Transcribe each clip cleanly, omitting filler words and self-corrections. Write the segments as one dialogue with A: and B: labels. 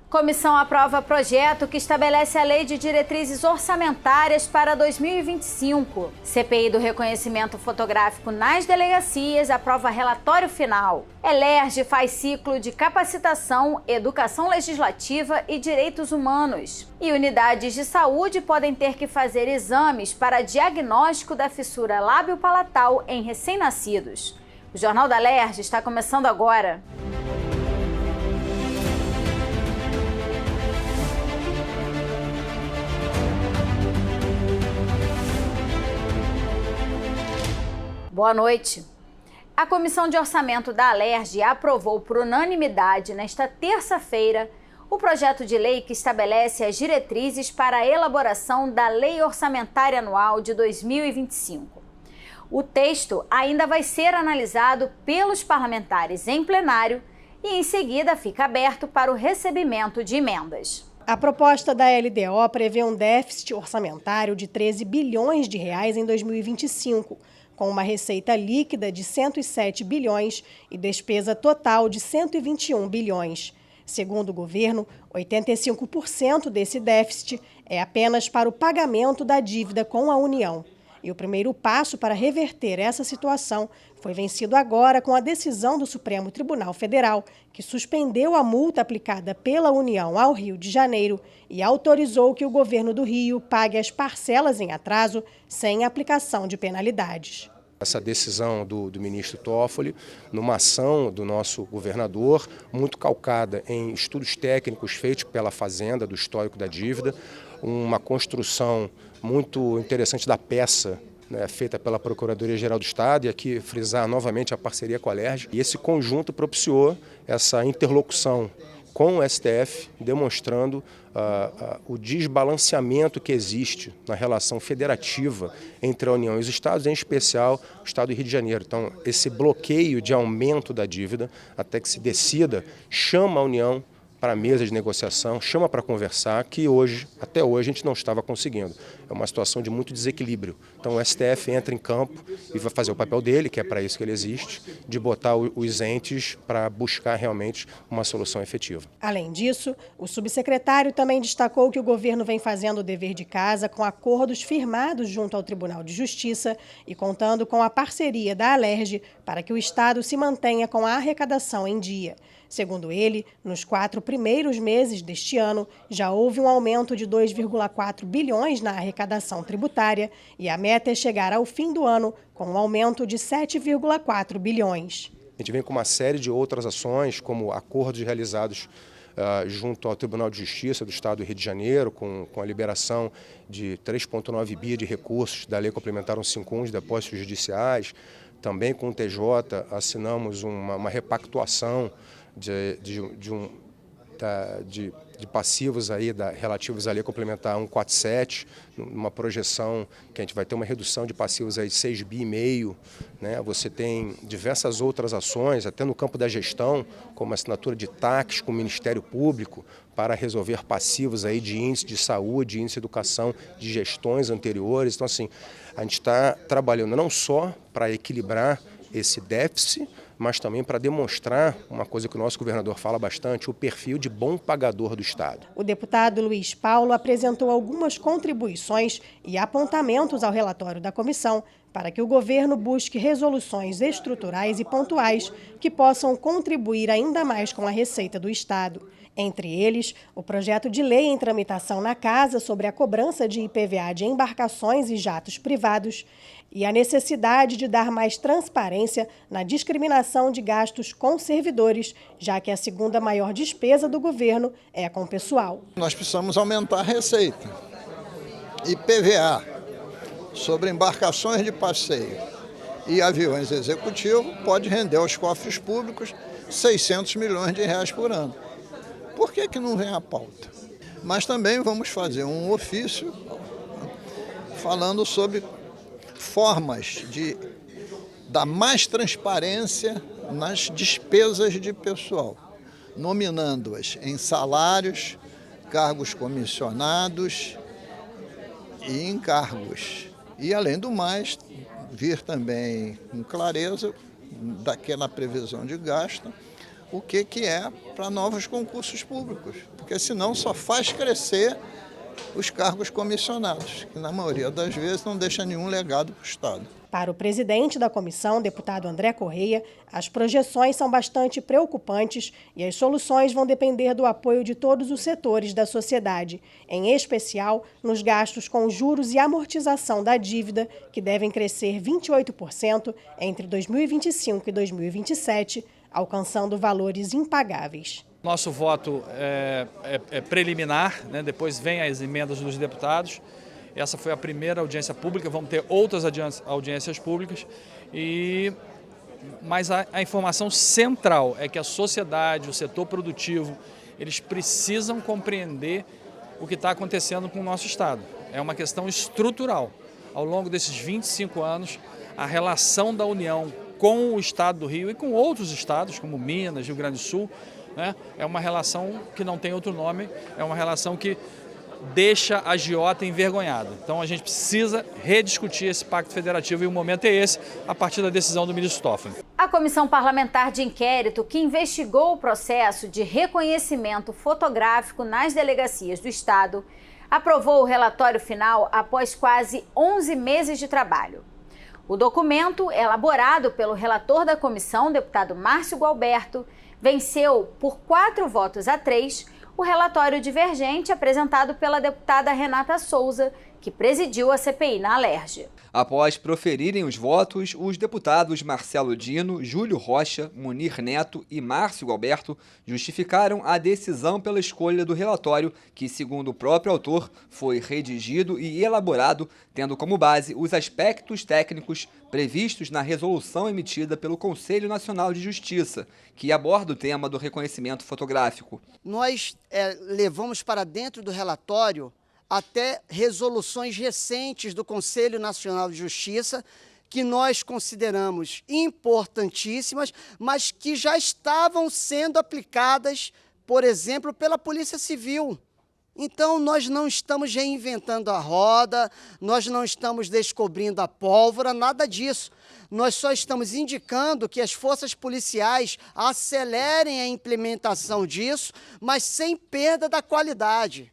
A: Comissão aprova projeto que estabelece a Lei de Diretrizes Orçamentárias para 2025. CPI do reconhecimento fotográfico nas delegacias aprova relatório final. ELERJ faz ciclo de capacitação, educação legislativa e direitos humanos. E unidades de saúde podem ter que fazer exames para diagnóstico da fissura lábio-palatal em recém-nascidos. O Jornal da ELERJ está começando agora. Boa noite. A Comissão de Orçamento da ELERJ aprovou por unanimidade nesta terça-feira o projeto de lei que estabelece as diretrizes para a elaboração da Lei Orçamentária Anual de 2025. O texto ainda vai ser analisado pelos parlamentares em plenário e em seguida fica aberto para o recebimento de emendas.
B: A proposta da LDO prevê um déficit orçamentário de 13 bilhões de reais em 2025, com uma receita líquida de 107 bilhões e despesa total de 121 bilhões. Segundo o governo, 85% desse déficit é apenas para o pagamento da dívida com a União. E o primeiro passo para reverter essa situação foi vencido agora com a decisão do Supremo Tribunal Federal, que suspendeu a multa aplicada pela União ao Rio de Janeiro e autorizou que o governo do Rio pague as parcelas em atraso sem aplicação de penalidades.
C: Essa decisão do ministro Toffoli, numa ação do nosso governador, muito calcada em estudos técnicos feitos pela Fazenda, do histórico da dívida, uma construção muito interessante da peça, né, feita pela Procuradoria-Geral do Estado, e aqui frisar novamente a parceria com a ELERJ. E esse conjunto propiciou essa interlocução com o STF, demonstrando o desbalanceamento que existe na relação federativa entre a União e os estados, em especial o estado do Rio de Janeiro. Então, esse bloqueio de aumento da dívida, até que se decida, chama a União para a mesa de negociação, chama para conversar, que hoje, até hoje, a gente não estava conseguindo. É uma situação de muito desequilíbrio. Então o STF entra em campo e vai fazer o papel dele, que é para isso que ele existe, de botar os entes para buscar realmente uma solução efetiva.
B: Além disso, o subsecretário também destacou que o governo vem fazendo o dever de casa com acordos firmados junto ao Tribunal de Justiça e contando com a parceria da ELERJ para que o Estado se mantenha com a arrecadação em dia. Segundo ele, nos 4 primeiros meses deste ano, já houve um aumento de 2,4 bilhões na arrecadação tributária e a meta é chegar ao fim do ano com um aumento de 7,4 bilhões.
C: A gente vem com uma série de outras ações, como acordos realizados junto ao Tribunal de Justiça do Estado do Rio de Janeiro, com a liberação de 3,9 bi de recursos da Lei Complementar 151 de depósitos judiciais. Também com o TJ assinamos uma repactuação de passivos aí relativos à Lei Complementar 147, numa projeção que a gente vai ter uma redução de passivos aí de 6,5 bi, né? Você tem diversas outras ações, até no campo da gestão, como a assinatura de TACs com o Ministério Público, para resolver passivos aí de índice de saúde, índice de educação de gestões anteriores. Então, assim, a gente está trabalhando não só para equilibrar esse déficit, mas também para demonstrar uma coisa que o nosso governador fala bastante, o perfil de bom pagador do Estado.
B: O deputado Luiz Paulo apresentou algumas contribuições e apontamentos ao relatório da comissão para que o governo busque resoluções estruturais e pontuais que possam contribuir ainda mais com a receita do Estado. Entre eles, o projeto de lei em tramitação na Casa sobre a cobrança de IPVA de embarcações e jatos privados e a necessidade de dar mais transparência na discriminação de gastos com servidores, já que a segunda maior despesa do governo é com o pessoal.
D: Nós precisamos aumentar a receita. IPVA sobre embarcações de passeio e aviões executivos pode render aos cofres públicos 600 milhões de reais por ano. Por que não vem a pauta? Mas também vamos fazer um ofício falando sobre formas de dar mais transparência nas despesas de pessoal, nominando-as em salários, cargos comissionados e encargos. E, além do mais, vir também com clareza daquela previsão de gasto, o que é para novos concursos públicos, porque senão só faz crescer os cargos comissionados, que na maioria das vezes não deixa nenhum legado para o Estado.
B: Para o presidente da comissão, deputado André Correia, as projeções são bastante preocupantes e as soluções vão depender do apoio de todos os setores da sociedade, em especial nos gastos com juros e amortização da dívida, que devem crescer 28% entre 2025 e 2027, alcançando valores impagáveis.
E: Nosso voto é preliminar, né? Depois vem as emendas dos deputados. Essa foi a primeira audiência pública, vamos ter outras audiências públicas, mas a informação central é que a sociedade, o setor produtivo, eles precisam compreender o que está acontecendo com o nosso Estado. É uma questão estrutural. Ao longo desses 25 anos, a relação da União com o Estado do Rio e com outros estados, como Minas, Rio Grande do Sul, né, é uma relação que não tem outro nome, é uma relação que deixa a agiota envergonhada. Então a gente precisa rediscutir esse pacto federativo e o momento é esse, a partir da decisão do ministro Toffoli.
A: A Comissão Parlamentar de Inquérito, que investigou o processo de reconhecimento fotográfico nas delegacias do Estado, aprovou o relatório final após quase 11 meses de trabalho. O documento, elaborado pelo relator da comissão, deputado Márcio Gualberto, venceu por 4-3 o relatório divergente apresentado pela deputada Renata Souza, que presidiu a CPI na Alerj.
F: Após proferirem os votos, os deputados Marcelo Dino, Júlio Rocha, Munir Neto e Márcio Gualberto justificaram a decisão pela escolha do relatório, que, segundo o próprio autor, foi redigido e elaborado, tendo como base os aspectos técnicos previstos na resolução emitida pelo Conselho Nacional de Justiça, que aborda o tema do reconhecimento fotográfico.
G: Nós levamos para dentro do relatório até resoluções recentes do Conselho Nacional de Justiça, que nós consideramos importantíssimas, mas que já estavam sendo aplicadas, por exemplo, pela Polícia Civil. Então, nós não estamos reinventando a roda, nós não estamos descobrindo a pólvora, nada disso. Nós só estamos indicando que as forças policiais acelerem a implementação disso, mas sem perda da qualidade.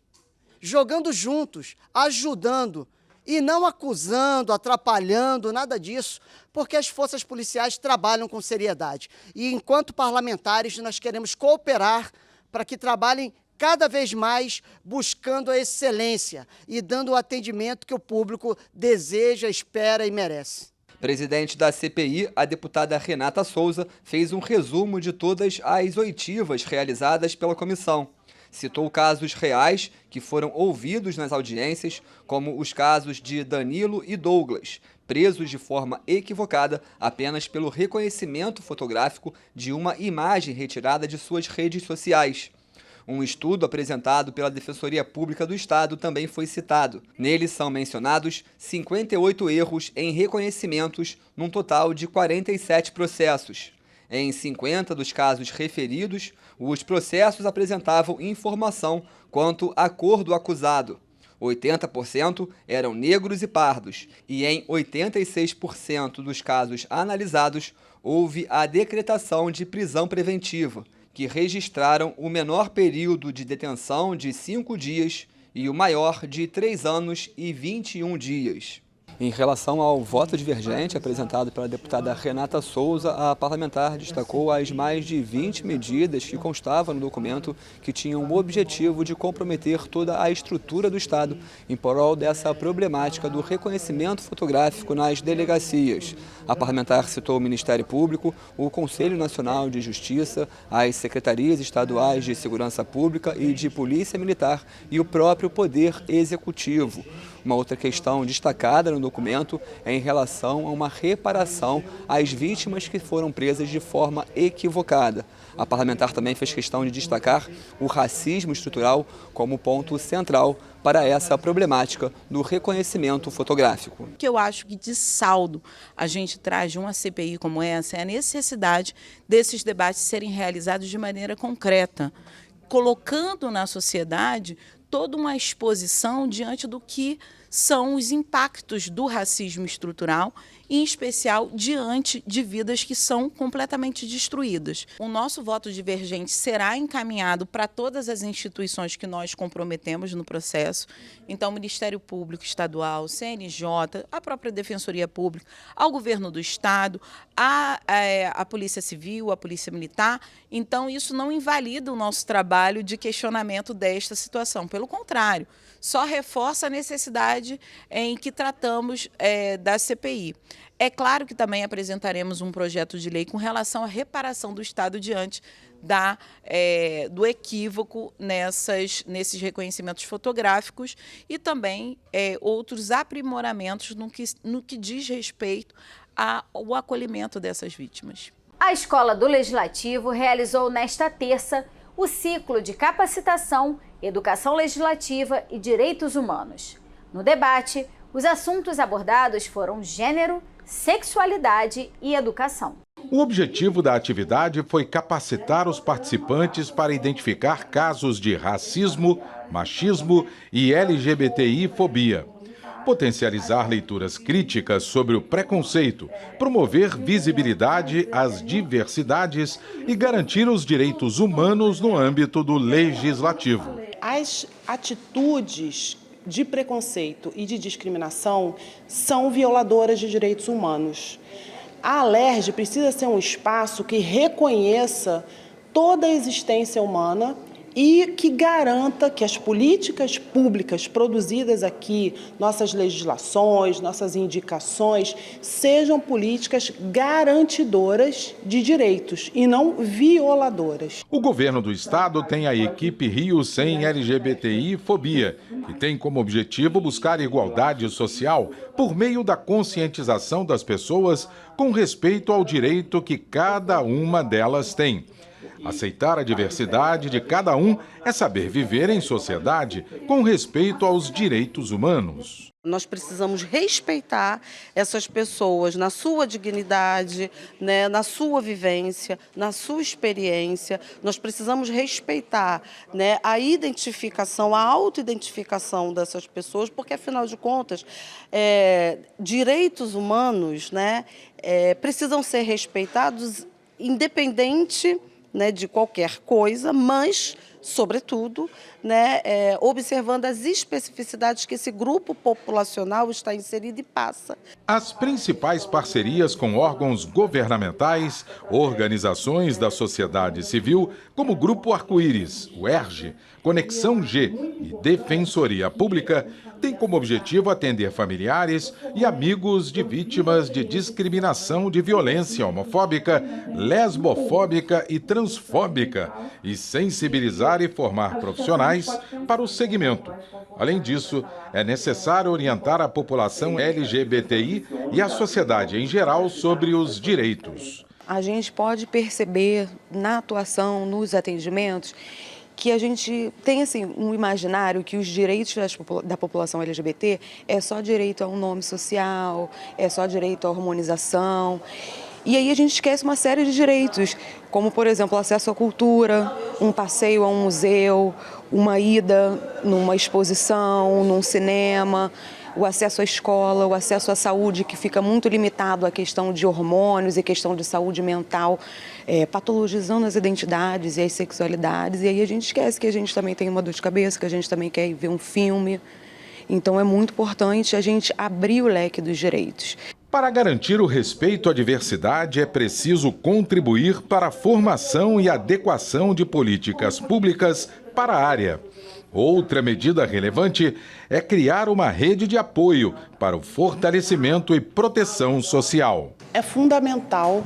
G: Jogando juntos, ajudando e não acusando, atrapalhando, nada disso, porque as forças policiais trabalham com seriedade. E enquanto parlamentares, nós queremos cooperar para que trabalhem cada vez mais buscando a excelência e dando o atendimento que o público deseja, espera e merece.
F: Presidente da CPI, a deputada Renata Souza fez um resumo de todas as oitivas realizadas pela comissão. Citou casos reais que foram ouvidos nas audiências, como os casos de Danilo e Douglas, presos de forma equivocada apenas pelo reconhecimento fotográfico de uma imagem retirada de suas redes sociais. Um estudo apresentado pela Defensoria Pública do Estado também foi citado. Nele são mencionados 58 erros em reconhecimentos, num total de 47 processos. Em 50 dos casos referidos, os processos apresentavam informação quanto à cor do acusado. 80% eram negros e pardos, e em 86% dos casos analisados, houve a decretação de prisão preventiva, que registraram o menor período de detenção de 5 dias e o maior de 3 anos e 21 dias. Em relação ao voto divergente apresentado pela deputada Renata Souza, a parlamentar destacou as mais de 20 medidas que constavam no documento que tinham o objetivo de comprometer toda a estrutura do Estado em prol dessa problemática do reconhecimento fotográfico nas delegacias. A parlamentar citou o Ministério Público, o Conselho Nacional de Justiça, as secretarias estaduais de Segurança Pública e de Polícia Militar e o próprio Poder Executivo. Uma outra questão destacada no documento é em relação a uma reparação às vítimas que foram presas de forma equivocada. A parlamentar também fez questão de destacar o racismo estrutural como ponto central para essa problemática do reconhecimento fotográfico.
H: O que eu acho que de saldo a gente traz de uma CPI como essa é a necessidade desses debates serem realizados de maneira concreta, colocando na sociedade toda uma exposição diante do que são os impactos do racismo estrutural em especial diante de vidas que são completamente destruídas. O nosso voto divergente será encaminhado para todas as instituições que nós comprometemos no processo, então Ministério Público Estadual, CNJ, a própria Defensoria Pública, ao Governo do Estado, a Polícia Civil, a Polícia Militar. Então isso não invalida o nosso trabalho de questionamento desta situação, pelo contrário, só reforça a necessidade em que tratamos da CPI. É claro que também apresentaremos um projeto de lei com relação à reparação do Estado diante do equívoco nesses reconhecimentos fotográficos e também outros aprimoramentos no que diz respeito ao acolhimento dessas vítimas.
A: A Escola do Legislativo realizou nesta terça o ciclo de capacitação, educação legislativa e direitos humanos. No debate, os assuntos abordados foram gênero, sexualidade e educação.
I: O objetivo da atividade foi capacitar os participantes para identificar casos de racismo, machismo e LGBTI-fobia, potencializar leituras críticas sobre o preconceito, promover visibilidade às diversidades e garantir os direitos humanos no âmbito do legislativo.
J: As atitudes de preconceito e de discriminação são violadoras de direitos humanos. A Alerj precisa ser um espaço que reconheça toda a existência humana e que garanta que as políticas públicas produzidas aqui, nossas legislações, nossas indicações, sejam políticas garantidoras de direitos e não violadoras.
I: O governo do estado tem a equipe Rio Sem LGBTI-fobia, que tem como objetivo buscar igualdade social por meio da conscientização das pessoas com respeito ao direito que cada uma delas tem. Aceitar a diversidade de cada um é saber viver em sociedade com respeito aos direitos humanos.
K: Nós precisamos respeitar essas pessoas na sua dignidade, né, na sua vivência, na sua experiência. Nós precisamos respeitar, né, a identificação, a autoidentificação dessas pessoas, porque, afinal de contas, direitos humanos, né, precisam ser respeitados independente, né, de qualquer coisa, mas, sobretudo, né, observando as especificidades que esse grupo populacional está inserido e passa.
I: As principais parcerias com órgãos governamentais, organizações da sociedade civil, como o Grupo Arco-Íris, o ERJ, Conexão G e Defensoria Pública, têm como objetivo atender familiares e amigos de vítimas de discriminação de violência homofóbica, lesbofóbica e transfóbica e sensibilizar e formar profissionais para o segmento. Além disso, é necessário orientar a população LGBTI e a sociedade em geral sobre os direitos.
K: A gente pode perceber na atuação, nos atendimentos, que a gente tem assim, um imaginário que os direitos da população LGBT é só direito a um nome social, é só direito à harmonização. E aí a gente esquece uma série de direitos, como, por exemplo, o acesso à cultura, um passeio a um museu, uma ida numa exposição, num cinema, o acesso à escola, o acesso à saúde, que fica muito limitado à questão de hormônios e questão de saúde mental, patologizando as identidades e as sexualidades. E aí a gente esquece que a gente também tem uma dor de cabeça, que a gente também quer ver um filme. Então é muito importante a gente abrir o leque dos direitos.
I: Para garantir o respeito à diversidade, é preciso contribuir para a formação e adequação de políticas públicas para a área. Outra medida relevante é criar uma rede de apoio para o fortalecimento e proteção social.
J: É fundamental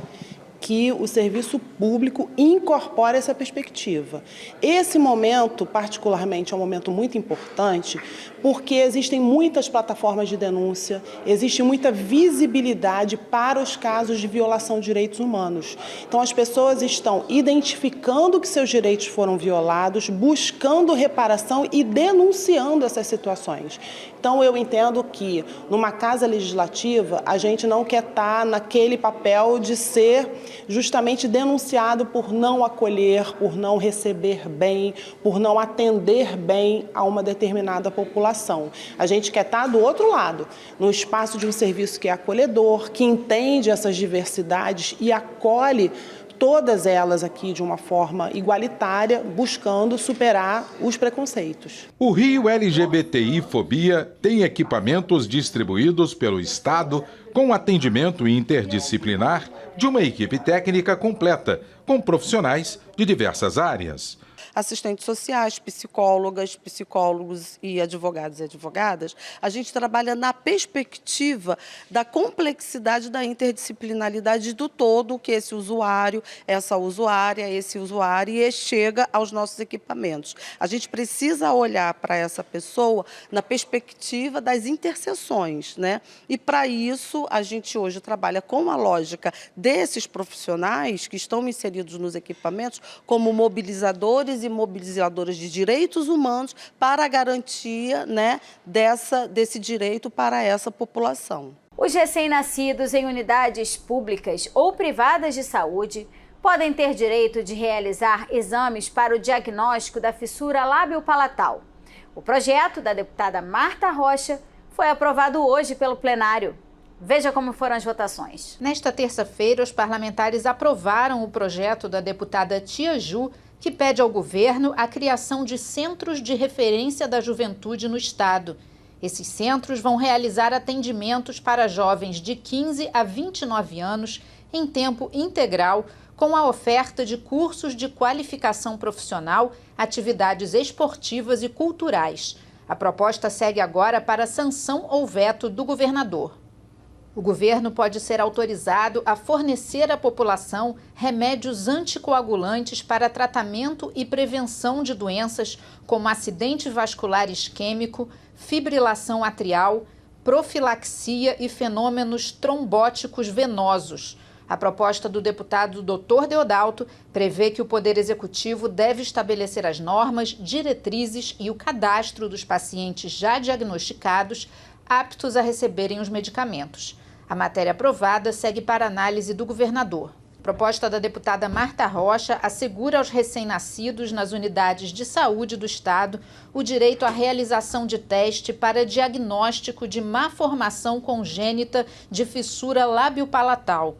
J: que o serviço público incorpore essa perspectiva. Esse momento, particularmente, é um momento muito importante, porque existem muitas plataformas de denúncia, existe muita visibilidade para os casos de violação de direitos humanos. Então, as pessoas estão identificando que seus direitos foram violados, buscando reparação e denunciando essas situações. Então, eu entendo que, numa casa legislativa, a gente não quer estar naquele papel de ser justamente denunciado por não acolher, por não receber bem, por não atender bem a uma determinada população. A gente quer estar do outro lado, no espaço de um serviço que é acolhedor, que entende essas diversidades e acolhe todas elas aqui de uma forma igualitária, buscando superar os preconceitos.
I: O Rio LGBTI Fobia tem equipamentos distribuídos pelo Estado com atendimento interdisciplinar de uma equipe técnica completa, com profissionais de diversas áreas.
L: Assistentes sociais, psicólogas, psicólogos e advogados e advogadas, a gente trabalha na perspectiva da complexidade da interdisciplinaridade do todo que esse usuário, essa usuária, esse usuário chega aos nossos equipamentos. A gente precisa olhar para essa pessoa na perspectiva das interseções, né? E para isso a gente hoje trabalha com a lógica desses profissionais que estão inseridos nos equipamentos como mobilizadores e mobilizadoras de direitos humanos para a garantia, né, desse direito para essa população.
A: Os recém-nascidos em unidades públicas ou privadas de saúde podem ter direito de realizar exames para o diagnóstico da fissura lábio-palatal. O projeto da deputada Marta Rocha foi aprovado hoje pelo plenário. Veja como foram as votações.
M: Nesta terça-feira, os parlamentares aprovaram o projeto da deputada Tia Ju, que pede ao governo a criação de centros de referência da juventude no estado. Esses centros vão realizar atendimentos para jovens de 15 a 29 anos em tempo integral, com a oferta de cursos de qualificação profissional, atividades esportivas e culturais. A proposta segue agora para sanção ou veto do governador. O governo pode ser autorizado a fornecer à população remédios anticoagulantes para tratamento e prevenção de doenças como acidente vascular isquêmico, fibrilação atrial, profilaxia e fenômenos trombóticos venosos. A proposta do deputado Dr. Deodalto prevê que o Poder Executivo deve estabelecer as normas, diretrizes e o cadastro dos pacientes já diagnosticados aptos a receberem os medicamentos. A matéria aprovada segue para análise do governador. A proposta da deputada Marta Rocha assegura aos recém-nascidos nas unidades de saúde do estado o direito à realização de teste para diagnóstico de má formação congênita de fissura lábio-palatal.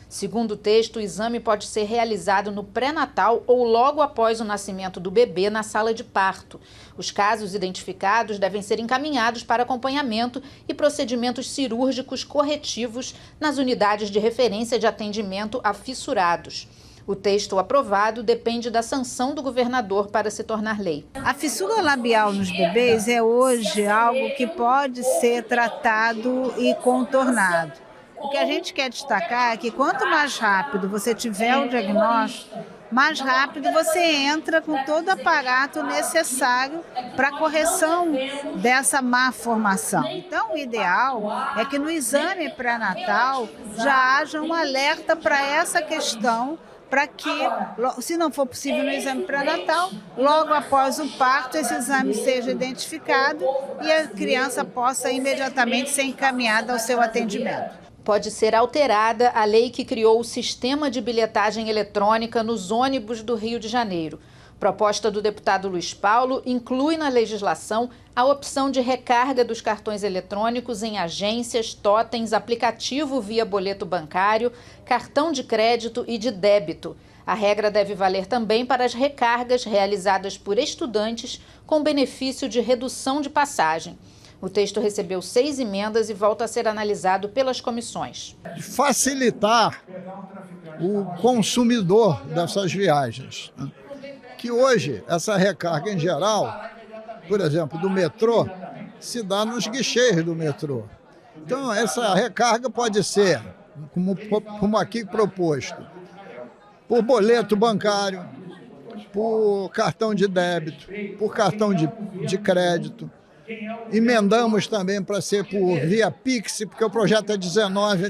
M: Segundo o texto, o exame pode ser realizado no pré-natal ou logo após o nascimento do bebê na sala de parto. Os casos identificados devem ser encaminhados para acompanhamento e procedimentos cirúrgicos corretivos nas unidades de referência de atendimento a fissurados. O texto aprovado depende da sanção do governador para se tornar lei.
N: A fissura labial nos bebês é hoje algo que pode ser tratado e contornado. O que a gente quer destacar é que quanto mais rápido você tiver o diagnóstico, mais rápido você entra com todo o aparato necessário para a correção dessa má formação. Então, o ideal é que no exame pré-natal já haja um alerta para essa questão, para que, se não for possível no exame pré-natal, logo após o parto, esse exame seja identificado e a criança possa imediatamente ser encaminhada ao seu atendimento.
M: Pode ser alterada a lei que criou o sistema de bilhetagem eletrônica nos ônibus do Rio de Janeiro. A proposta do deputado Luiz Paulo inclui na legislação a opção de recarga dos cartões eletrônicos em agências, totens, aplicativo via boleto bancário, cartão de crédito e de débito. A regra deve valer também para as recargas realizadas por estudantes com benefício de redução de passagem. O texto recebeu 6 emendas e volta a ser analisado pelas comissões.
D: Facilitar o consumidor dessas viagens. Que hoje, essa recarga em geral, por exemplo, do metrô, se dá nos guichês do metrô. Então, essa recarga pode ser, como aqui proposto, por boleto bancário, por cartão de débito, por cartão de crédito. Emendamos também para ser por via Pix, porque o projeto é 19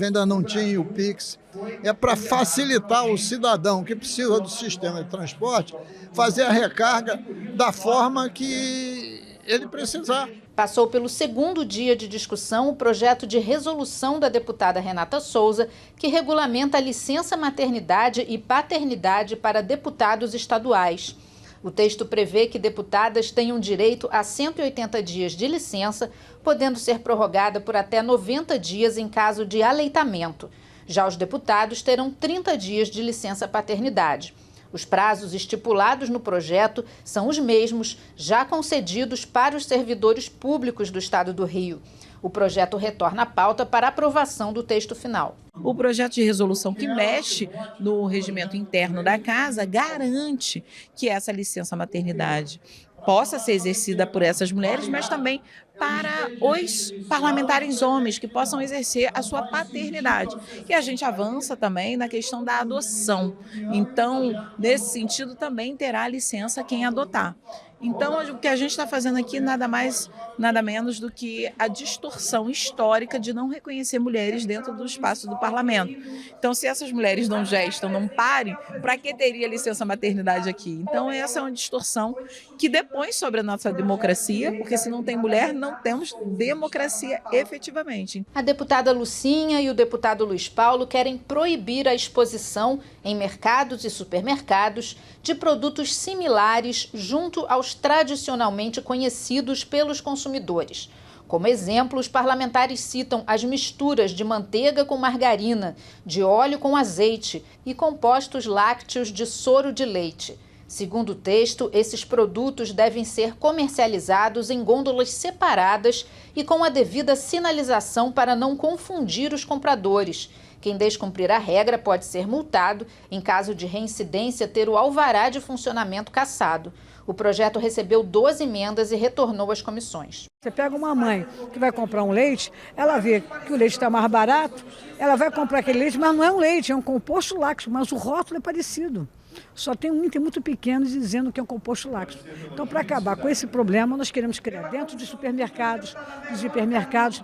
D: ainda não tinha o Pix. É para facilitar o cidadão que precisa do sistema de transporte fazer a recarga da forma que ele precisar.
M: passou pelo segundo dia de discussão o projeto de resolução da deputada Renata Souza, que regulamenta a licença maternidade e paternidade para deputados estaduais. O texto prevê que deputadas tenham direito a 180 dias de licença, podendo ser prorrogada por até 90 dias em caso de aleitamento. Já os deputados terão 30 dias de licença paternidade. Os prazos estipulados no projeto são os mesmos já concedidos para os servidores públicos do Estado do Rio. O projeto retorna à pauta para aprovação do texto final.
H: O projeto de resolução que mexe no regimento interno da Casa garante que essa licença maternidade possa ser exercida por essas mulheres, mas também para os parlamentares homens que possam exercer a sua paternidade. E a gente avança também na questão da adoção. Então, nesse sentido, também terá licença quem adotar. Então, o que a gente está fazendo aqui nada mais, nada menos do que a distorção histórica de não reconhecer mulheres dentro do espaço do parlamento. Então, se essas mulheres não gestam, não parem, para que teria licença maternidade aqui? Então, essa é uma distorção que depõe sobre a nossa democracia, porque se não tem mulher, não temos democracia efetivamente.
M: A deputada Lucinha e o deputado Luiz Paulo querem proibir a exposição em mercados e supermercados de produtos similares junto aos tradicionalmente conhecidos pelos consumidores. Como exemplo, os parlamentares citam as misturas de manteiga com margarina, de óleo com azeite e compostos lácteos de soro de leite. Segundo o texto, esses produtos devem ser comercializados em gôndolas separadas e com a devida sinalização para não confundir os compradores. Quem descumprir a regra pode ser multado, em caso de reincidência, ter o alvará de funcionamento cassado. O projeto recebeu 12 emendas e retornou às comissões.
O: Você pega uma mãe que vai comprar um leite, ela vê que o leite está mais barato, ela vai comprar aquele leite, mas não é um leite, é um composto lácteo, mas o rótulo é parecido. Só tem um item muito pequeno dizendo que é um composto lácteo. Então, para acabar com esse problema, nós queremos criar dentro de supermercados, dos hipermercados,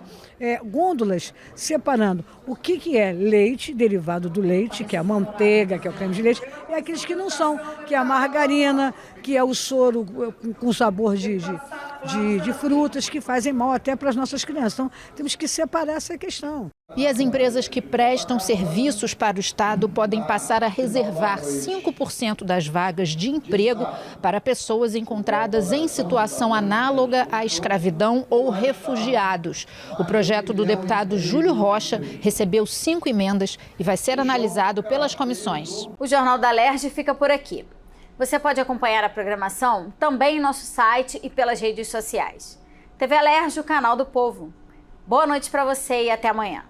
O: gôndolas separando o que é leite, derivado do leite, que é a manteiga, que é o creme de leite, e aqueles que não são, que é a margarina, que é o soro com sabor de frutas, que fazem mal até para as nossas crianças. Então, temos que separar essa questão.
M: E as empresas que prestam serviços para o Estado podem passar a reservar 5% das vagas de emprego para pessoas encontradas em situação análoga à escravidão ou refugiados. O projeto do deputado Júlio Rocha recebeu 5 emendas e vai ser analisado pelas comissões.
A: O Jornal da Alerj fica por aqui. Você pode acompanhar a programação também em nosso site e pelas redes sociais. TV Alerj, o canal do povo. Boa noite para você e até amanhã.